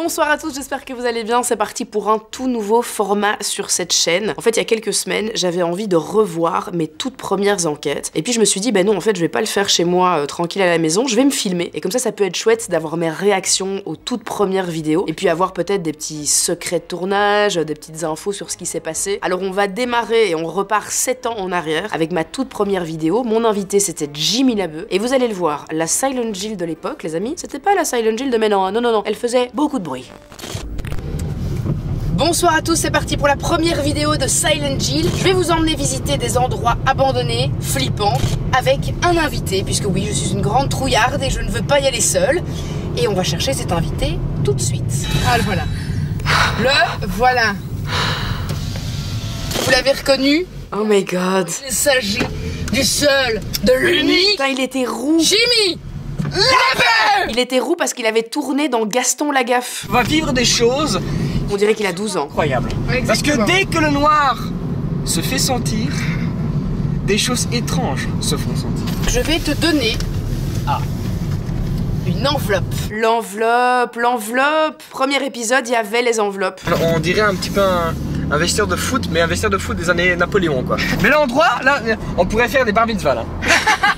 Bonsoir à tous, j'espère que vous allez bien. C'est parti pour un tout nouveau format sur cette chaîne. En fait, il y a quelques semaines, j'avais envie de revoir mes toutes premières enquêtes. Et puis je me suis dit, ben non, en fait, je vais pas le faire chez moi tranquille à la maison, je vais me filmer. Et comme ça peut être chouette d'avoir mes réactions aux toutes premières vidéos. Et puis avoir peut-être des petits secrets de tournage, des petites infos sur ce qui s'est passé. Alors on va démarrer et on repart 7 ans en arrière avec ma toute première vidéo. Mon invité, c'était Jimmy Labeu. Et vous allez le voir, la Silent Jill de l'époque, les amis, c'était pas la Silent Jill de maintenant. Non, elle faisait beaucoup de bruit. Bonsoir à tous, c'est parti pour la première vidéo de Silent Jill. Je vais vous emmener visiter des endroits abandonnés, flippants, avec un invité, puisque oui, je suis une grande trouillarde et je ne veux pas y aller seule. Et on va chercher cet invité tout de suite. Ah, le voilà. Le voilà. Vous l'avez reconnu? Oh my god. Il s'agit du seul, de l'unique. Putain, il était roux. Jimmy Labeu. Il était roux parce qu'il avait tourné dans Gaston Lagaffe. On va vivre des choses. On dirait qu'il a 12 ans. Incroyable. Exactement. Parce que dès que le noir se fait sentir, des choses étranges se font sentir. Je vais te donner une enveloppe. L'enveloppe. Premier épisode, il y avait les enveloppes. Alors, on dirait un petit peu un vestiaire de foot, mais un vestiaire de foot des années Napoléon, quoi. Mais l'endroit, là, on pourrait faire des bar mitzvahs, là.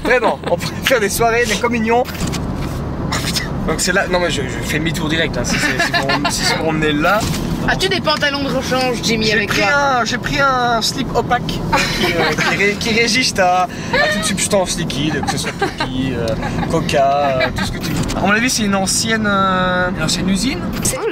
Vraiment, on pourrait faire des soirées, des communions. Oh, putain. Donc c'est là, non mais je fais demi-tour direct, hein, si c'est pour emmener là. As-tu des pantalons de rechange, Jimmy, avec toi? J'ai pris un slip opaque qui résiste à toute substance liquide, que ce soit pipi, coca, tout ce que tu veux. À mon avis, c'est une ancienne usine.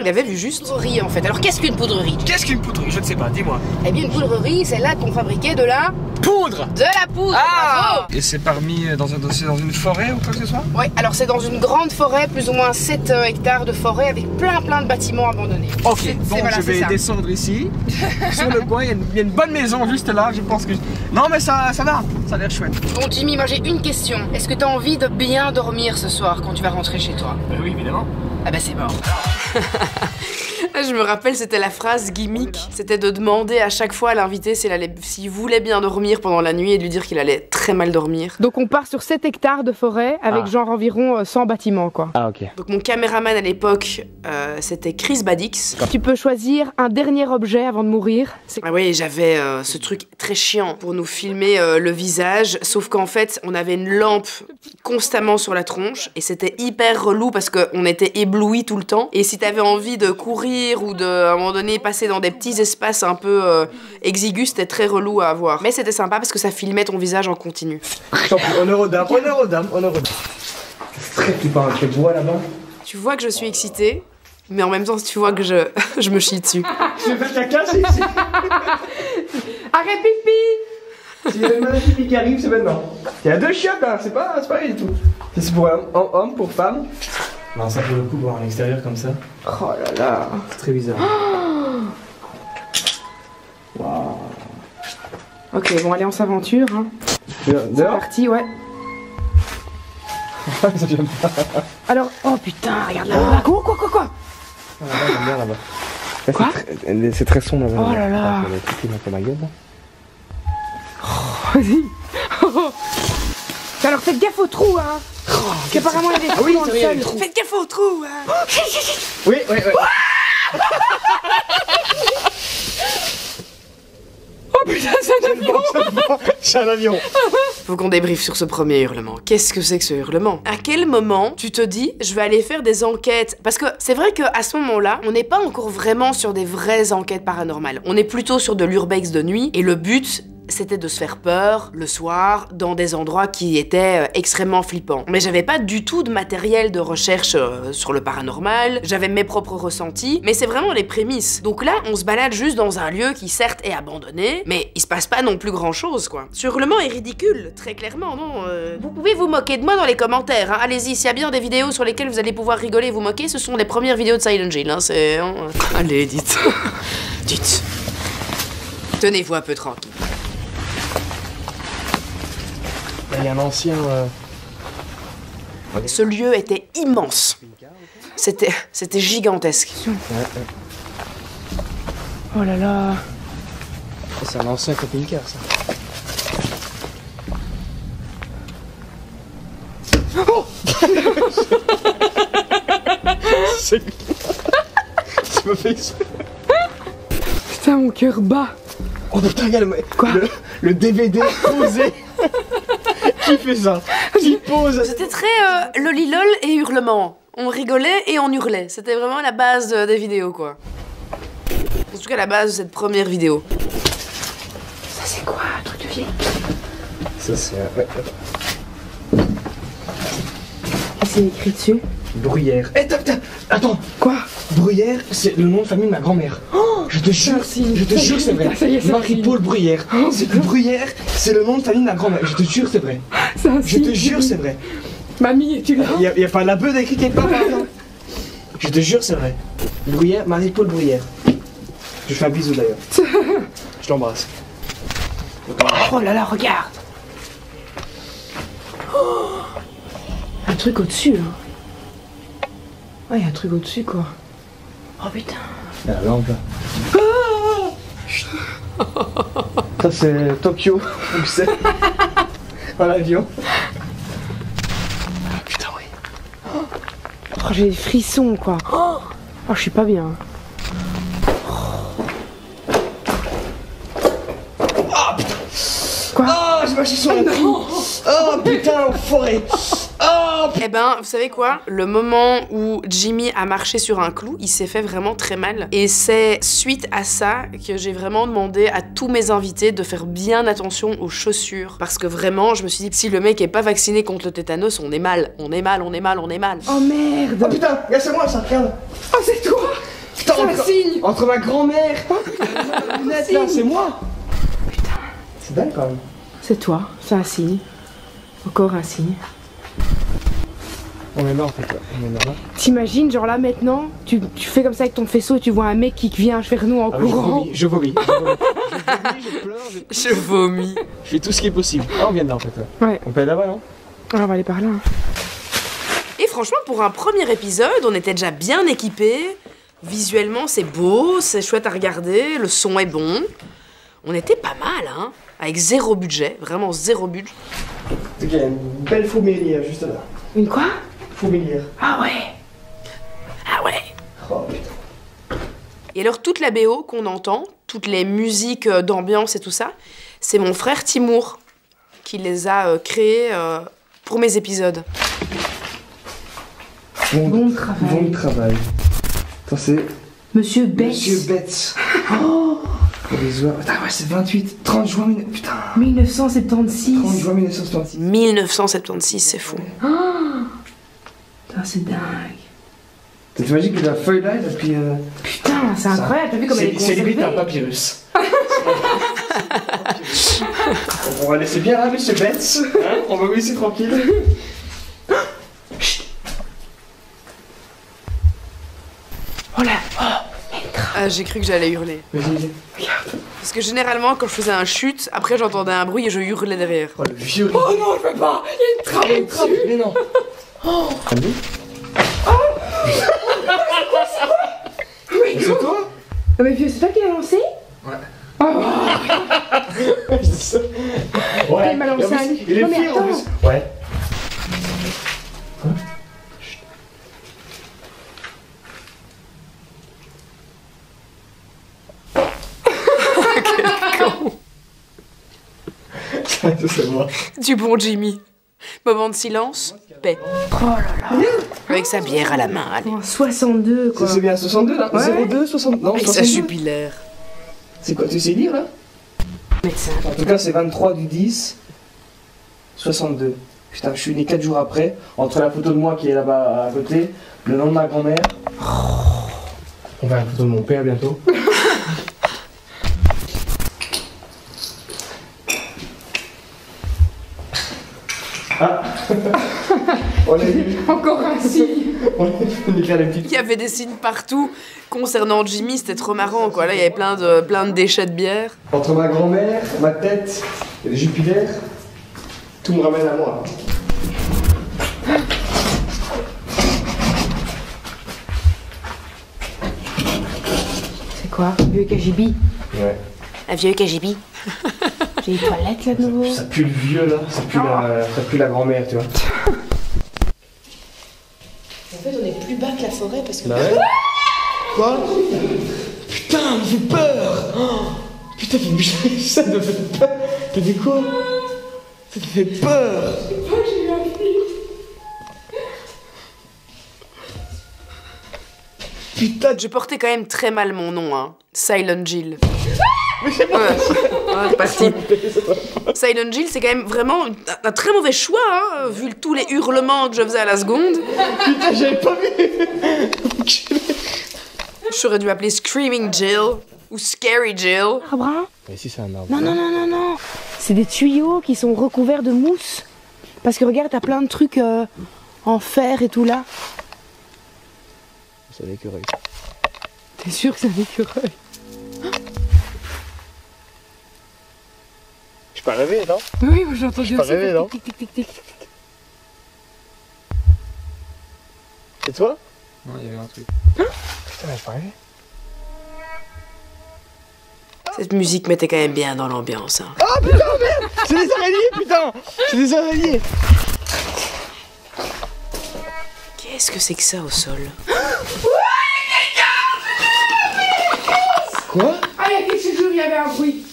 Il avait vu juste poudrerie en fait. Alors qu'est-ce qu'une poudrerie? Qu'est-ce qu'une poudrerie? Je ne sais pas, dis-moi. Eh bien, une poudrerie, c'est là qu'on fabriquait de la poudre. De la poudre. Ah. Et c'est parmi dans une forêt ou quoi que ce soit? Oui, alors c'est dans une grande forêt, plus ou moins 7 hectares de forêt avec plein de bâtiments abandonnés. Ok, donc voilà, je vais descendre ici. Sur le coin, il y a une bonne maison juste là, je pense que... Non mais ça va, ça a l'air chouette. Bon Jimmy, moi j'ai une question. Est-ce que tu as envie de bien dormir ce soir quand tu vas rentrer chez toi? Oui, évidemment. Ah bah c'est mort. Je me rappelle, c'était la phrase gimmick. C'était de demander à chaque fois à l'invité s'il voulait bien dormir pendant la nuit et de lui dire qu'il allait très mal dormir. Donc on part sur 7 hectares de forêt avec genre environ 100 bâtiments quoi. Ah ok. Donc mon caméraman à l'époque, c'était Chris Badix. Tu peux choisir un dernier objet avant de mourir. Ah oui, j'avais ce truc très chiant pour nous filmer le visage, sauf qu'en fait on avait une lampe constamment sur la tronche et c'était hyper relou parce qu'on était éblouis tout le temps. Et si t'avais envie de courir ou à un moment donné passer dans des petits espaces un peu exigus, c'était très relou à avoir. Mais c'était sympa parce que ça filmait ton visage en continu. Honneur aux dames. C'est très flippant, il fait beau là-bas. Tu vois que je suis excitée, mais en même temps tu vois que je me chie dessus. Tu veux faire caca, c'est ici. Arrête pipi. S'il y a une pipi qui arrive, c'est maintenant. Il y a 2 chiottes, hein, c'est pas rien du tout. C'est pour homme, pour femme. Non, ça pour le coup, voir à l'extérieur comme ça. Oh là là. C'est très bizarre. Waouh. Ok, bon allez, on s'aventure. Hein. C'est parti, ouais. Ça vient pas. Alors, oh putain, regarde là-bas. Quoi Ah, là-bas, j'aime bien là-bas. Quoi? C'est très sombre là-bas. Oh là là. Ah, ma gueule là. Oh, vas-y. Alors faites gaffe au trou, hein. Apparemment il y a des trous dans le sol. Faites gaffe au trou, hein. Oui. Oh putain, c'est un avion. C'est un avion. Faut qu'on débriefe sur ce premier hurlement. Qu'est-ce que c'est que ce hurlement? À quel moment tu te dis je vais aller faire des enquêtes? Parce que c'est vrai qu'à ce moment-là, on n'est pas encore vraiment sur des vraies enquêtes paranormales. On est plutôt sur de l'urbex de nuit et le but, c'était de se faire peur le soir dans des endroits qui étaient extrêmement flippants. Mais j'avais pas du tout de matériel de recherche sur le paranormal, j'avais mes propres ressentis, mais c'est vraiment les prémices. Donc là, on se balade juste dans un lieu qui certes est abandonné, mais il se passe pas non plus grand chose quoi. Ce hurlement est ridicule, très clairement, non Vous pouvez vous moquer de moi dans les commentaires, hein. Allez-y, s'il y a bien des vidéos sur lesquelles vous allez pouvoir rigoler et vous moquer, ce sont les premières vidéos de Silent Jill, hein, c'est... Hein. Allez, dites. Dites. Tenez-vous un peu tranquille. Il y a un ancien... Ce lieu était immense. C'était gigantesque. Oh là là. C'est un ancien camping-car ça. Oh. C'est... C'est pas fait exprès. Putain, mon cœur bat. Oh putain, regarde le DVD posé. Qui fait ça? Qui pose? C'était très lolilol et hurlement. On rigolait et on hurlait. C'était vraiment la base des vidéos, quoi. En tout cas, la base de cette première vidéo. Ça, c'est quoi? Un truc de vieille? Ça, c'est... ouais. C'est écrit dessus. Bruyère. Eh, attends. Quoi? Bruyère, c'est le nom de famille de ma grand-mère. Oh, je te jure que c'est vrai. Marie-Paul Bruyère. Bruyère, c'est le nom de famille de ma grand-mère. Je te jure c'est vrai. Je te jure c'est vrai. Mamie, es-tu là? Il y a pas la beuh d'écrit quelque part, par exemple. Je te jure c'est vrai. Bruyère, Marie-Paul Bruyère. Je fais un bisou d'ailleurs. Je l'embrasse. Oh là là, regarde. Oh, un truc au-dessus, hein. Ouais, y a un truc au-dessus, quoi. Oh putain. La lampe là. Ça c'est Tokyo, Bruxelles. En avion. Ah putain oui. Oh, j'ai des frissons, quoi. Oh, je suis pas bien. Ah putain. Quoi? Oh, j'ai marché sur la pluie. Oh putain, forêt. Oh. Eh ben, vous savez quoi? Le moment où Jimmy a marché sur un clou, il s'est fait vraiment très mal. Et c'est suite à ça que j'ai vraiment demandé à tous mes invités de faire bien attention aux chaussures. Parce que vraiment, je me suis dit, si le mec est pas vacciné contre le tétanos, on est mal. On est mal. Oh merde! Oh putain, regarde, c'est moi ça, regarde. Oh, c'est toi! Putain, C'est un signe! Entre ma grand-mère et la lunette là, c'est moi. Putain. C'est dingue quand même. C'est toi, c'est un signe. Encore un signe. On est là en fait, on est là. T'imagines, genre là maintenant, tu fais comme ça avec ton faisceau et tu vois un mec qui vient vers nous en courant. Je vomis. Je pleure, Je vomis. je fais tout ce qui est possible. Ah, on vient de là en fait. Ouais. On peut aller là-bas, non? On va aller par là. Et franchement, pour un premier épisode, on était déjà bien équipés. Visuellement, c'est beau, c'est chouette à regarder, le son est bon. On était pas mal, hein. Avec zéro budget, vraiment zéro budget. En tout cas, il y a une belle fourmilière juste là. Une quoi? Fourmilière. Ah ouais. Ah ouais. Oh putain. Et alors, toute la BO qu'on entend, toutes les musiques d'ambiance et tout ça, c'est mon frère Timour qui les a créées pour mes épisodes. Bon travail. Bon travail. Ça c'est... Monsieur Betts. Monsieur Betts. Oh. Putain, ouais, c'est 28, 30 juin, putain. 1976. 30 juin 1976. 1976, c'est fou. Oh. Putain, c'est dingue. T'imagines que la feuille là, depuis... Putain, c'est incroyable, t'as vu comme elle est conservée? C'est limite un papyrus. On va laisser bien là, monsieur Betts. Hein, on va vous laisser tranquille. Oh là. Oh. Ah, j'ai cru que j'allais hurler. Vas-y, regarde. Parce que généralement, quand je faisais un chute, après j'entendais un bruit et je hurlais derrière. Oh le vieux. Oh non, je peux pas. Il y a une trappe dessus. Mais non. Oh. C'est toi? Mais vieux, c'est toi qui l'as lancé? Ouais. Oh. Ouais. Il m'a lancé un lit. Il est fier en plus. Ouais. Quoi? C'est moi. Du bon Jimmy. Moment de silence, paix. Oh là là. Avec sa bière à la main, allez. Oh, 62 quoi. C'est bien 62 là, ouais. 02, 60. Non, avec 62. sa jupilaire. C'est quoi, tu sais lire là? Médecin. En tout cas, c'est 23 du 10 62. Putain, je suis né 4 jours après. Entre la photo de moi qui est là-bas à côté, le nom de ma grand-mère. On va à la photo de mon père bientôt. Ah. On a vu. Encore un signe. On a faire des petites. Il y avait des signes partout concernant Jimmy, c'était trop marrant quoi. Là, il y avait plein de déchets de bière. Entre ma grand-mère, ma tête et les jupilaires, tout me ramène à moi. C'est quoi? Un vieux KGB? Ouais. Un vieux KGB? J'ai les toilettes là de nouveau. Ça pue le vieux là, ça pue la grand-mère, tu vois. En fait, on est plus bas que la forêt parce que. Bah ouais. Quoi? Putain, il fait peur! Oh, putain, ça me fait peur! T'as dit quoi? Ça te fait peur! J'ai eu un film. Putain, Je portais quand même très mal mon nom, hein. Silent Jill. mais c'est moi! Ouais, parti. Silent Jill, c'est quand même vraiment un très mauvais choix, hein, vu tous les hurlements que je faisais à la seconde. Putain, j'avais pas vu! J'aurais dû m'appeler Screaming Jill ou Scary Jill. Arbre? Mais si, c'est un arbre. Non, non, non, non, non. C'est des tuyaux qui sont recouverts de mousse. Parce que regarde, t'as plein de trucs en fer et tout là. C'est un écureuil. T'es sûr que c'est un écureuil? Je pas rêvé, non? Oui, moi j'ai entendu pas aussi. rêvé, non? Tic, tic, tic, tic. C'est toi? Non, il y avait un truc. Putain, j'ai pas rêvé. Cette musique mettait quand même bien dans l'ambiance. Hein. Oh putain, merde! C'est des araignées, putain! C'est des araignées! Qu'est-ce que c'est que ça au sol? Quoi? Ah, il y a quelques jours, il y avait un bruit.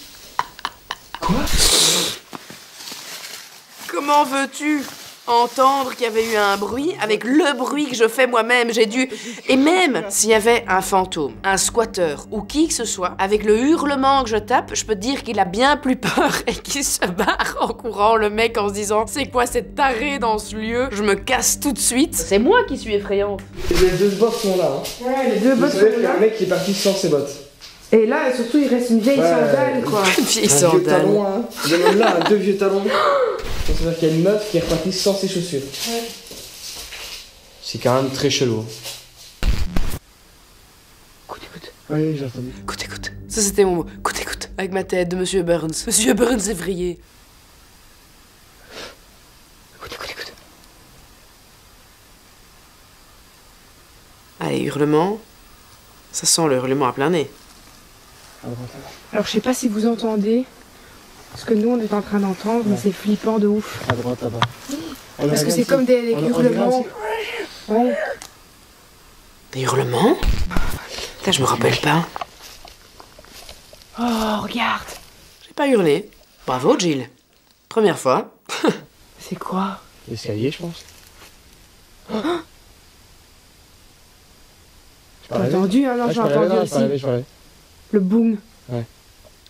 Comment veux-tu entendre qu'il y avait eu un bruit avec le bruit que je fais moi-même? J'ai dû... Et même s'il y avait un fantôme, un squatter ou qui que ce soit, avec le hurlement que je tape, je peux te dire qu'il a bien plus peur et qu'il se barre en courant, le mec, en se disant « C'est quoi cette tarée dans ce lieu? Je me casse tout de suite. » C'est moi qui suis effrayante. Les deux bottes sont là. Hein. Ouais, les deux Vous bottes savez sont qu'il y a là. un mec qui est parti sans ses bottes. Et là, surtout, il reste une vieille Ouais. sandale, quoi. Une vieille Un vieux sandale. talon, hein. Il y en a même là, deux vieux talons. C'est-à-dire qu'il y a une meuf qui est repartie sans ses chaussures. Ouais. C'est quand même très chelou. Écoute, écoute. Oui, j'ai entendu. Écoute, écoute. Ça, c'était mon mot. Écoute, écoute. Avec ma tête de Monsieur Burns. Monsieur Burns effrayé. Écoute, écoute, écoute. Allez, hurlement. Ça sent le hurlement à plein nez. Alors, je sais pas si vous entendez ce que nous, on est en train d'entendre, mais c'est flippant de ouf. À droite, là-bas. Parce que c'est comme des hurlements. Ouais. Des hurlements? Putain, je me rappelle pas. Oh, regarde. J'ai pas hurlé. Bravo, Jill. Première fois. C'est quoi? L'escalier, je pense. T'as entendu, hein? Non, j'ai entendu aussi. Le boom.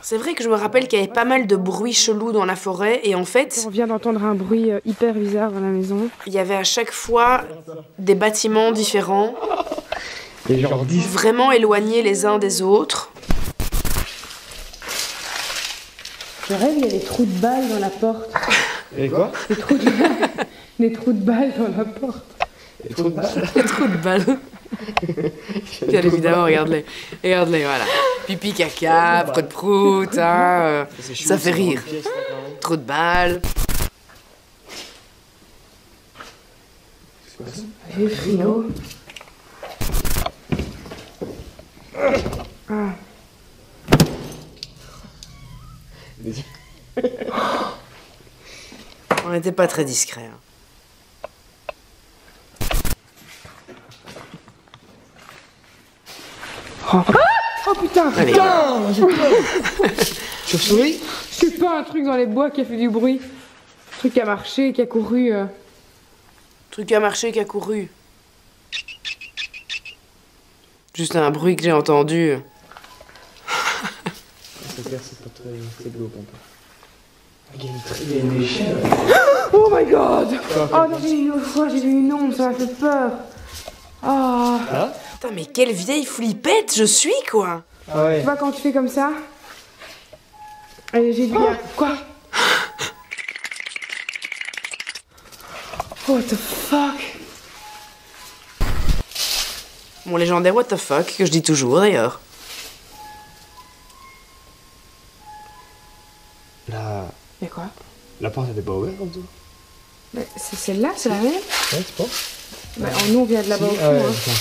C'est vrai que je me rappelle qu'il y avait pas mal de bruits chelous dans la forêt et en fait, On vient d'entendre un bruit hyper bizarre dans la maison. il y avait à chaque fois des bâtiments différents, Et genre 10. vraiment éloignés les uns des autres. Je rêve, il y a des trous de balles dans la porte. Et quoi? Des trous de balles. Des trous de balles dans la porte. Et trop de balles. Des trous de balles. Bien évidemment, regarde-les. Regarde-les, voilà. Pipi, caca, prout-prout, hein, ça fait rire. Trou de balles. J'ai frio. Ah. On n'était pas très discrets. Hein. Oh putain! Allez, Putain, j'ai peur. Chauve-souris? C'est pas un truc dans les bois qui a fait du bruit. Un truc qui a marché, qui a couru. truc qui a marché, qui a couru. Juste un bruit que j'ai entendu. C'est clair, c'est pas très glauque un peu. Il y a une échelle. Oh my god! Oh non, j'ai vu une fois, j'ai vu une ombre, ça m'a fait peur. Ah. Putain, mais quelle vieille flippette je suis, quoi. Ah ouais. Tu vois quand tu fais comme ça? Et j'ai vu. Quoi? What the fuck? Mon légendaire what the fuck, que je dis toujours d'ailleurs. Y'a quoi? La porte était pas ouverte en tout. Mais c'est celle-là, c'est la même? Ouais, tu penses? Bah, nous on vient de là-bas au fond. Hein.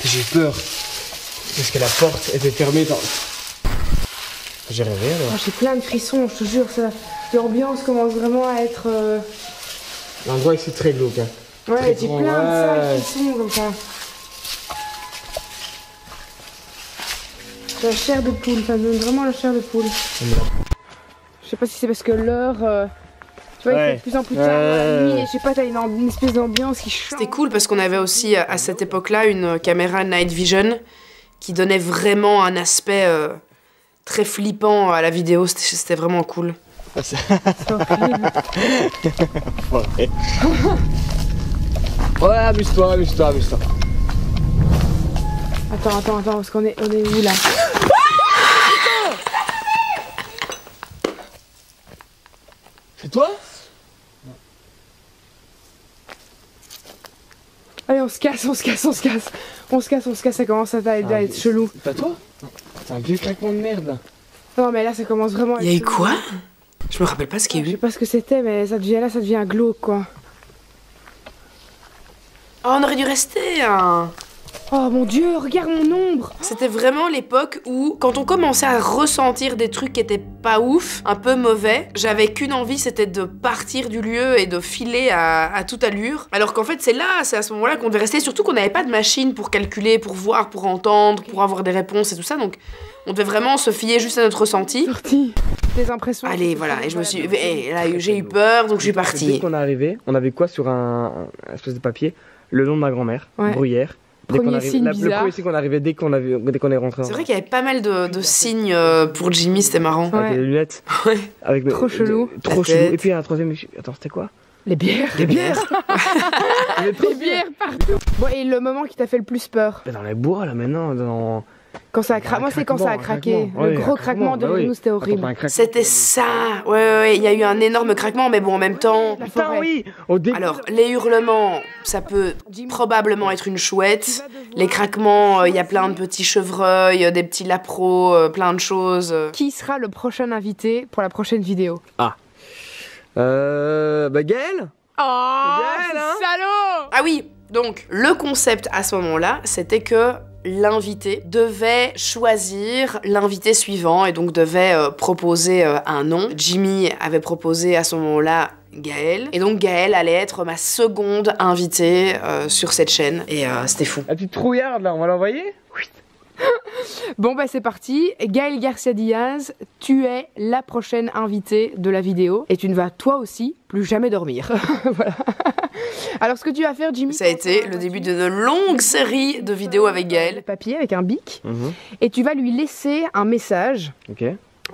J'ai peur. Parce que la porte était fermée dans... J'ai rêvé alors. Oh, j'ai plein de frissons, je te jure, ça. L'ambiance commence vraiment à être. L'endroit ici est très glauque. Hein. Ouais, j'ai grand, plein de ouais. sales frissons comme ça. La chair de poule, ça donne vraiment la chair de poule. Je sais pas si c'est parce que l'heure, tu vois, il fait de plus en plus tard la nuit et je sais pas, t'as une espèce d'ambiance qui change. C'était cool parce qu'on avait aussi à cette époque-là une caméra night vision qui donnait vraiment un aspect très flippant à la vidéo, c'était vraiment cool. C'est horrible. Ouais, amuse-toi. Attends, parce qu'on est où là? C'est toi? Allez, on se casse, ça commence à être chelou. C'est pas toi? C'est un vieux claquement de merde là. Non mais là ça commence vraiment à être Il y a eu chelou. quoi? Je me rappelle pas ce qu'il y a Je sais eu. pas ce que c'était, mais ça devient glauque quoi. Oh, on aurait dû rester, hein. Oh mon dieu, regarde mon ombre. C'était vraiment l'époque où, quand on commençait à ressentir des trucs qui étaient pas ouf, un peu mauvais, j'avais qu'une envie, c'était de partir du lieu et de filer à toute allure. Alors qu'en fait, c'est à ce moment-là qu'on devait rester, surtout qu'on n'avait pas de machine pour calculer, pour voir, pour entendre, pour avoir des réponses et tout ça, donc on devait vraiment se fier juste à notre ressenti. Sorti. Des impressions. Allez, voilà, et je me suis... là, j'ai eu peur, donc je suis Dès partie. qu'on est arrivé, on avait quoi sur un espèce de papier? Le nom de ma grand-mère, Ouais. Bruyère. Premier signe le bizarre. premier signe qu'on arrivait dès qu'on est rentré. C'est vrai qu'il y avait pas mal de signes pour Jimmy, c'était marrant. Ouais. Avec les lunettes. Ouais. Avec Trop chelou. Trop La chelou. tête. Et puis un troisième. Attends, c'était quoi? Les bières. Des bières. Des bières partout. Bon, et le moment qui t'a fait le plus peur? Dans les bois là maintenant. Dans... Quand ça a craqué. Moi, c'est quand ça a craqué. Le gros craquement de nous, c'était horrible. C'était ça. Ouais, il y a eu un énorme craquement, mais bon, en même temps... La Putain, forêt. oui. Au début. Alors, les hurlements, ça peut probablement être une chouette. Les craquements, il y a plein de petits chevreuils, des petits lapros, plein de choses. Qui sera le prochain invité pour la prochaine vidéo? Bah Gaël. Oh, Gaël, hein. salaud! Ah oui, donc, le concept à ce moment-là, c'était que l'invité devait choisir l'invité suivant et donc devait proposer un nom. Jimmy avait proposé à ce moment-là Gaël. Et donc Gaël allait être ma seconde invitée sur cette chaîne. Et c'était fou. La petite trouillarde là, on va l'envoyer? Bon bah c'est parti, Gaël Garcia Diaz, tu es la prochaine invitée de la vidéo et tu ne vas toi aussi plus jamais dormir. Voilà. Alors ce que tu vas faire Jimmy... Ça a été le début d'une longue série de vidéos avec Gaël. Papier avec un bic et tu vas lui laisser un message. Ok.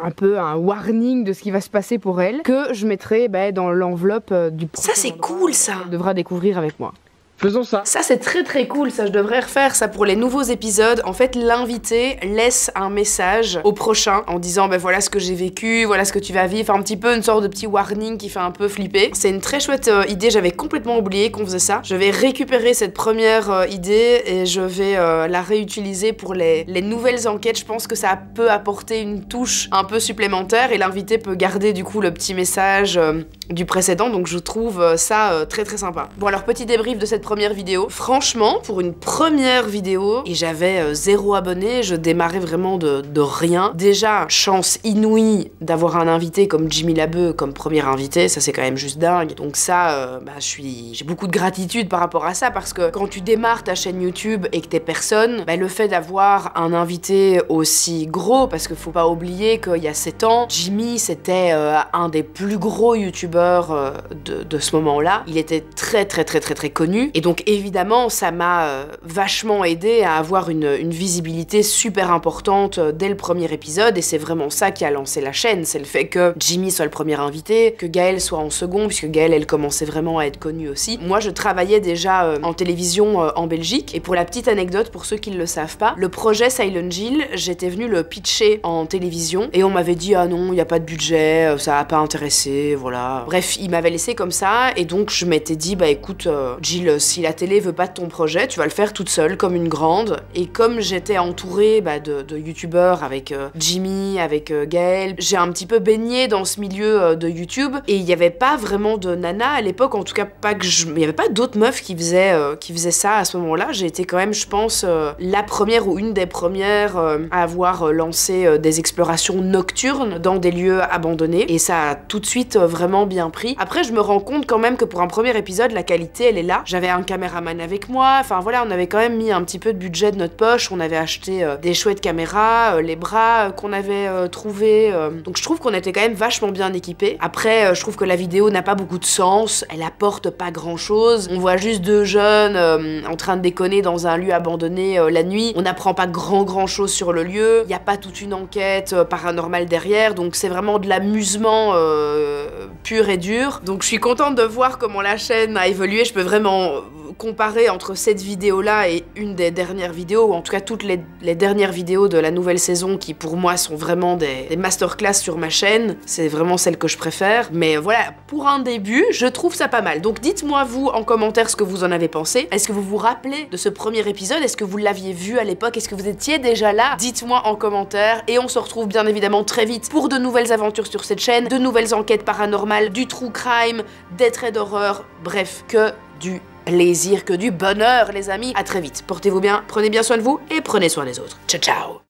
Un peu un warning de ce qui va se passer pour elle que je mettrai dans l'enveloppe du Ça c'est cool ça. Elle devra découvrir avec moi. Faisons ça. Ça c'est très cool, ça je devrais refaire ça pour les nouveaux épisodes. En fait l'invité laisse un message au prochain en disant voilà ce que j'ai vécu, voilà ce que tu vas vivre, un petit peu une sorte de petit warning qui fait un peu flipper. C'est une très chouette idée, j'avais complètement oublié qu'on faisait ça. Je vais récupérer cette première idée et je vais la réutiliser pour les nouvelles enquêtes. Je pense que ça peut apporter une touche un peu supplémentaire et l'invité peut garder du coup le petit message du précédent, donc je trouve ça très sympa. Bon alors petit débrief de cette première vidéo. Franchement, pour une première vidéo, et j'avais 0 abonnés, je démarrais vraiment de rien. Déjà, chance inouïe d'avoir un invité comme Jimmy Labeu comme premier invité, ça c'est quand même juste dingue. Donc ça, j'ai beaucoup de gratitude par rapport à ça, parce que quand tu démarres ta chaîne YouTube et que t'es personne, le fait d'avoir un invité aussi gros, parce qu'il faut pas oublier qu'il y a 7 ans, Jimmy c'était un des plus gros youtubeurs de ce moment-là. Il était très connu. Et donc évidemment, ça m'a vachement aidé à avoir une visibilité super importante dès le premier épisode, et c'est vraiment ça qui a lancé la chaîne, c'est le fait que Jimmy soit le premier invité, que Gaël soit en second, puisque Gaël, elle commençait vraiment à être connue aussi. Moi, je travaillais déjà en télévision en Belgique, et pour la petite anecdote, pour ceux qui ne le savent pas, le projet Silent Jill, j'étais venue le pitcher en télévision, et on m'avait dit « Ah non, il n'y a pas de budget, ça va pas intéresser, voilà ». Bref, il m'avait laissé comme ça, et donc je m'étais dit « Bah écoute, Jill, si la télé veut pas de ton projet, tu vas le faire toute seule, comme une grande. » Et comme j'étais entourée de youtubeurs avec Jimmy, avec Gaël, j'ai un petit peu baigné dans ce milieu de YouTube, et il n'y avait pas vraiment de nana à l'époque, en tout cas pas que il n'y avait pas d'autres meufs qui faisaient ça à ce moment-là. J'ai été quand même, je pense, la première ou une des premières à avoir lancé des explorations nocturnes dans des lieux abandonnés, et ça a tout de suite vraiment bien pris. Après, je me rends compte quand même que pour un premier épisode, la qualité, elle est là. J'avais un un caméraman avec moi, enfin voilà, on avait quand même mis un petit peu de budget de notre poche, on avait acheté des chouettes caméras, les bras qu'on avait trouvés, donc je trouve qu'on était quand même vachement bien équipés. Après, je trouve que la vidéo n'a pas beaucoup de sens, elle apporte pas grand chose, on voit juste deux jeunes en train de déconner dans un lieu abandonné la nuit, on n'apprend pas grand chose sur le lieu, il n'y a pas toute une enquête paranormale derrière, donc c'est vraiment de l'amusement pur et dur. Donc je suis contente de voir comment la chaîne a évolué, je peux vraiment comparer entre cette vidéo là et une des dernières vidéos, ou en tout cas toutes les dernières vidéos de la nouvelle saison qui pour moi sont vraiment des masterclass sur ma chaîne, c'est vraiment celle que je préfère, mais voilà, pour un début, je trouve ça pas mal. Donc dites-moi vous en commentaire ce que vous en avez pensé, est-ce que vous vous rappelez de ce premier épisode, est-ce que vous l'aviez vu à l'époque, est-ce que vous étiez déjà là? Dites-moi en commentaire, et on se retrouve bien évidemment très vite pour de nouvelles aventures sur cette chaîne, de nouvelles enquêtes paranormales, du true crime, des traits d'horreur, bref, que du plaisir, que du bonheur les amis. À très vite, portez-vous bien, prenez bien soin de vous et prenez soin des autres. Ciao ciao.